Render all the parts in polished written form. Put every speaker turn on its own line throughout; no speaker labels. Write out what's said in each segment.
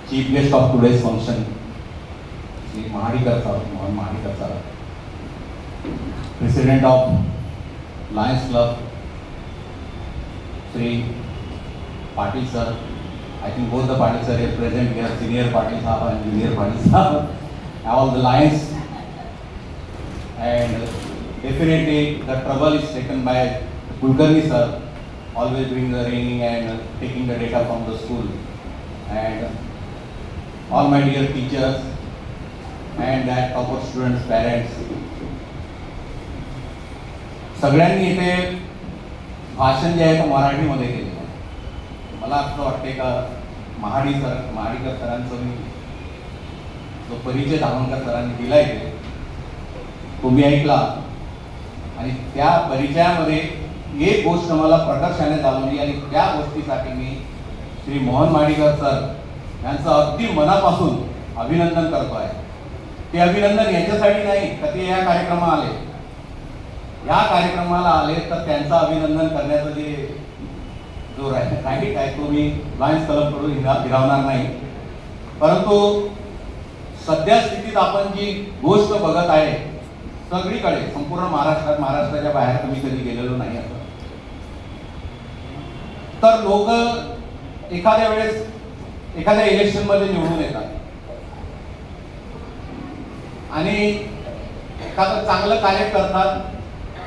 Chief guest of today's function, Sri Mahadikar sir, Mohan Mahadikar sir, President of Lions Club, Sri Patil sir. I think both the Patil sir are present here, Senior Patil sahab and Junior Patil sahab, all the Lions. And definitely the trouble is taken by Kulkarni sir, always doing the training and taking the data from the school. And all my dear teachers and that topper students, parents, सगळ्यांनी इथे भाषण जे आहे ते मराठीमध्ये केलेलं आहे. मला असं वाटते का महाडिकर सरांचं मी जो परिचय धावणकर सरांनी दिला इथे तुम्ही ऐकला आणि त्या परिचयामध्ये एक गोष्ट मला प्रकर्षाने जाणवली आणि त्या गोष्टीसाठी मी श्री मोहन महाडिकर सर यांचं अगदी मनापासून अभिनंदन करतो आहे. ते अभिनंदन याच्यासाठी नाही का ते या कार्यक्रमाला आले, या कार्यक्रमाला आले तर त्यांचं अभिनंदन करण्याचं जे जो राईट आहे तो मी लायन्स क्लबकडून हिरावणार नाही. परंतु सध्या स्थितीत आपण जी गोष्ट बघत आहे सगळीकडे संपूर्ण महाराष्ट्राच्या बाहेर तुम्ही कधी गेलेलो नाही असं तर लोक एखाद्या वेळेस एखाद्या इलेक्शन मध्ये निवडून येतात आणि एखादं चांगलं कार्य करतात,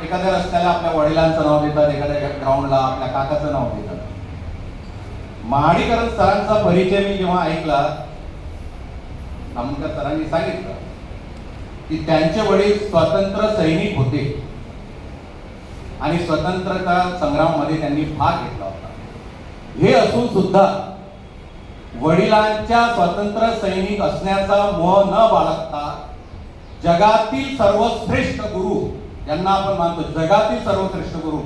एखाद्या रस्त्याला आपल्या वडिलांचं नाव देतात, एखाद्या ग्राउंडला आपल्या काकाचं नाव देतात. महाडिकर सरांचा परिचय मी जेव्हा ऐकला, धामणकर सरांनी सांगितलं की त्यांचे वडील स्वतंत्र सैनिक होते आणि स्वतंत्रता संग्रामामध्ये त्यांनी भाग घेतला होता. हे असून सुद्धा वडिलांच्या स्वतंत्र सैनिक असण्याचा मोह न बाळगता जगातील सर्वश्रेष्ठ गुरु यांना आपण मानतो, जगातील सर्वश्रेष्ठ गुरु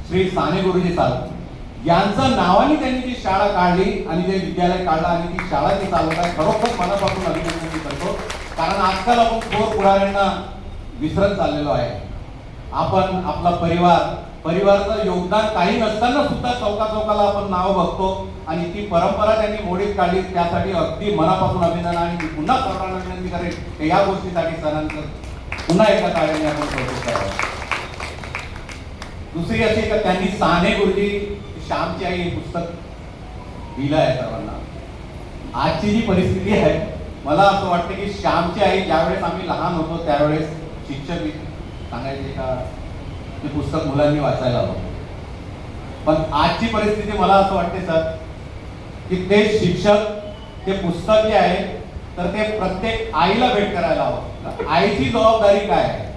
श्री साने गुरुजी साहेब यांचं नावाने त्यांनी जी शाळा काढली आणि जे विद्यालय काढलं आणि ती शाळा जी चालवत आहे खरोखर मनापासून अभिनंदन करतो. कारण आजकाल आपण थोर पुढाऱ्यांना विसरत चाललेलो आहे. आपण आपला परिवाराचं योगदान काही नसताना सुद्धा चौकाला आपण नाव बघतो आणि ती परंपरा त्यांनी मोडीत काढली. त्यासाठी अगदी मनापासून अभिनंदन आणि मी पुन्हा सर्वांना विनंती करेन की या गोष्टीसाठी सरांचं पुन्हा एका टाळ्याने आपण कौतुक करावं. दुसरी अशी का त्यांनी साने गुरुजी श्यामची आई हे पुस्तक दिलं आहे सर्वांना. आजची जी परिस्थिती आहे मला असं वाटतं की श्यामची आई ज्यावेळेस आम्ही लहान होतो त्यावेळेस शिक्षक सांगायचे का ते पुस्तक मुलांनी वाचायला हवं, पण आजची परिस्थिती मला असं वाटते सर की ते शिक्षक ते पुस्तक जे आहे तर ते प्रत्येक आईला भेट करायला हवं. आईची जबाबदारी काय आहे,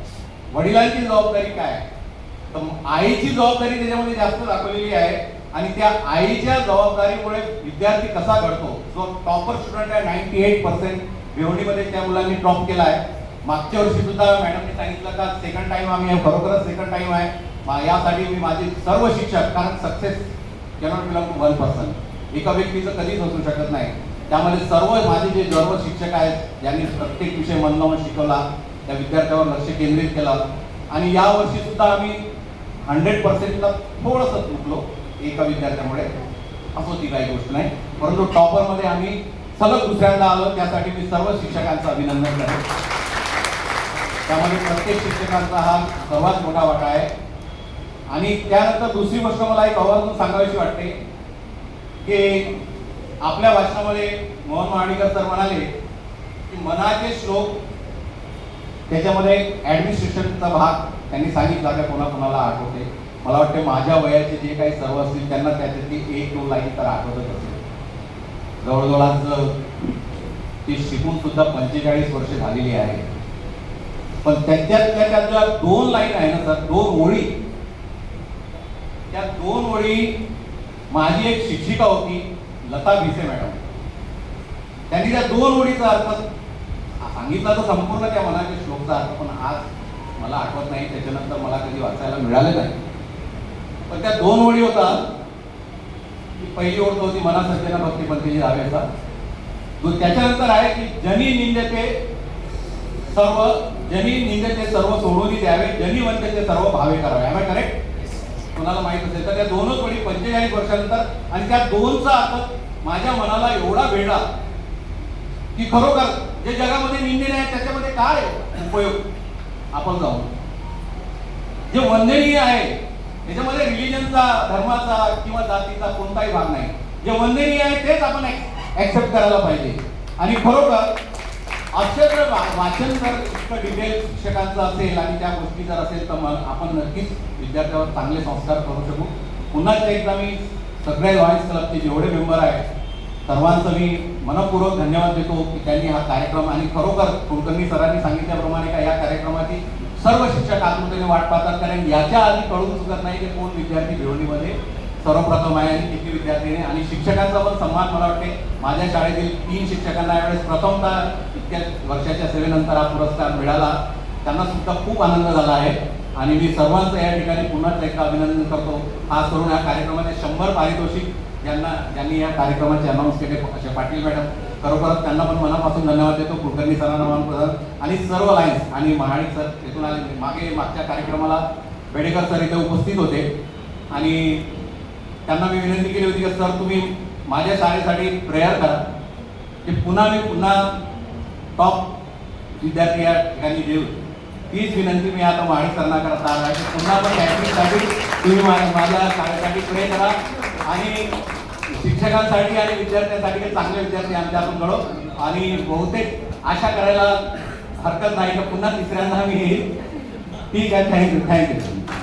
वडिलांची जबाबदारी काय आहे, तर आईची जबाबदारी त्याच्यामध्ये जास्त दाखवलेली आहे आणि त्या आईच्या जबाबदारीमुळे विद्यार्थी कसा घडतो. जो टॉपर स्टुडंट आहे 98% भिवंडीमध्ये त्या मुलांनी टॉप केला आहे. मागच्या वर्षी सुद्धा मॅडमने सांगितलं का सेकंड टाइम आम्ही खरोखरच सेकंड टाइम आहे. यासाठी मी माझे सर्व शिक्षक, कारण success cannot belong to one person, एका व्यक्तीचं कधीच असू शकत नाही. त्यामध्ये माझे जे सर्व शिक्षक आहेत ज्यांनी प्रत्येक विषय मनलावून शिकवला, त्या विद्यार्थ्यावर लक्ष केंद्रित केलं आणि या वर्षी सुद्धा आम्ही 100%ला थोडंसं चुकलो एका विद्यार्थ्यामुळे, असं ती काही गोष्ट नाही. परंतु टॉपरमध्ये आम्ही सलग दुसऱ्यांदा आलो, त्यासाठी मी सर्व शिक्षकांचं अभिनंदन करतो. त्यामध्ये प्रत्येक शिक्षकांचा हा सर्वात मोठा वाटा आहे. आणि त्यानंतर दुसरी गोष्ट मला एक आवर्जून सांगावीशी वाटते की आपल्या भाषणामध्ये मोहन महाडिकर सर म्हणाले की मनाचे श्लोक, त्याच्यामध्ये ऍडमिनिस्ट्रेशनचा भाग त्यांनी सांगितला का कोणाकोणाला आठवते. मला वाटते माझ्या वयाचे जे काही सर्व असतील त्यांना त्याच्यातली 1-2 लाईन तर आठवतच असेल. जवळजवळ आज ते शिकून सुद्धा 45 वर्ष झालेली आहे, पण त्याच्या 2 लाईन आहे ना सर, 2 ओळी, त्या 2 ओळी माझी एक शिक्षिका होती लता भिसे मॅडम, त्यांनी त्या 2 ओळीचा अर्थ सांगितला तर संपूर्ण त्या मनाच्या श्लोकचा अर्थ पण आज मला आठवत नाही, त्याच्यानंतर मला कधी वाचायला मिळाले नाही. पण त्या 2 ओळी होता. पहिली ओळ होती मना सज्जना भक्ती पंथी जावेचा. त्याच्यानंतर आहे की जनी निंदते सर्व सोडून द्यावे, जनी वंदते सर्व भावे करावे. आम्ही करेक्ट? कोणाला माहित असेल तर त्या 2च ओळी 45 वर्षानंतर आणि त्या 2चा अर्थ माझ्या मनाला एवढा वेळा की खरोखर जे जगामध्ये निंदनीय आहे त्याच्यामध्ये काय उपयोग आपण जाऊ. जे वंदनीय आहे त्याच्यामध्ये रिलिजनचा, धर्माचा किंवा जातीचा कोणताही भाग नाही. जे वंदनीय आहे तेच आपण ऍक्सेप्ट करायला पाहिजे. आणि खरोखर अक्षर वाचन जर इतकं डिटेल शिक्षकांचं असेल आणि त्या गोष्टी जर असेल तर मग आपण नक्कीच विद्यार्थ्यावर चांगले संस्कार करू शकू. पुन्हा एकदा मी सगळ्या लॉयन्स क्लबचे जेवढे मेंबर आहेत सर्वांचं मी मनपूर्वक धन्यवाद देतो की त्यांनी हा कार्यक्रम, आणि खरोखर कुलकर्णी सरांनी सांगितल्याप्रमाणे का या कार्यक्रमाची सर्व शिक्षक आतुरतेने वाट पाहतात. कारण याच्या आधी कळून चुकत नाही की कोण विद्यार्थी भिवंडीमध्ये सर्वप्रथम आहे आणि किती विद्यार्थीने. आणि शिक्षकांचा पण सन्मान मला वाटते. माझ्या शाळेतील 3 शिक्षकांना यावेळेस प्रथमतः इतक्या वर्षाच्या सेवेनंतर हा पुरस्कार मिळाला. त्यांना सुद्धा खूप आनंद झाला आहे. आणि मी सर्वांचं या ठिकाणी पुन्हा एकदा अभिनंदन करतो. खास करून या कार्यक्रमाचे 100 पारितोषिक ज्यांनी या कार्यक्रमाचे अनाऊन्स केले अशा पाटील मॅडम, खरोखर त्यांना पण मनापासून धन्यवाद देतो. कुलकर्णी सरांना मनपूर्वक आणि सर्व लाईन्स आणि महाडिक सर तिथून आले. मागच्या कार्यक्रमाला बेडेकर सर इथे उपस्थित होते आणि त्यांना मी विनंती केली होती की सर तुम्ही माझ्या शाळेसाठी प्रेयर करा की पुन्हा टॉप विद्यार्थी या ठिकाणी देऊ. तीच विनंती मी आता महाडिक सरांना करत आहे की पुन्हा पण कॅटरिंगसाठी तुम्ही माझ्या शाळेसाठी प्रे करा आणि शिक्षकांसाठी आणि विद्यार्थ्यांसाठी चांगले विद्यार्थी आमच्यातून घडो. आणि बहुतेक आशा करायला हरकत नाही की पुन्हा तिसऱ्यांदा मी येईल. ठीक आहे, थँक्यू.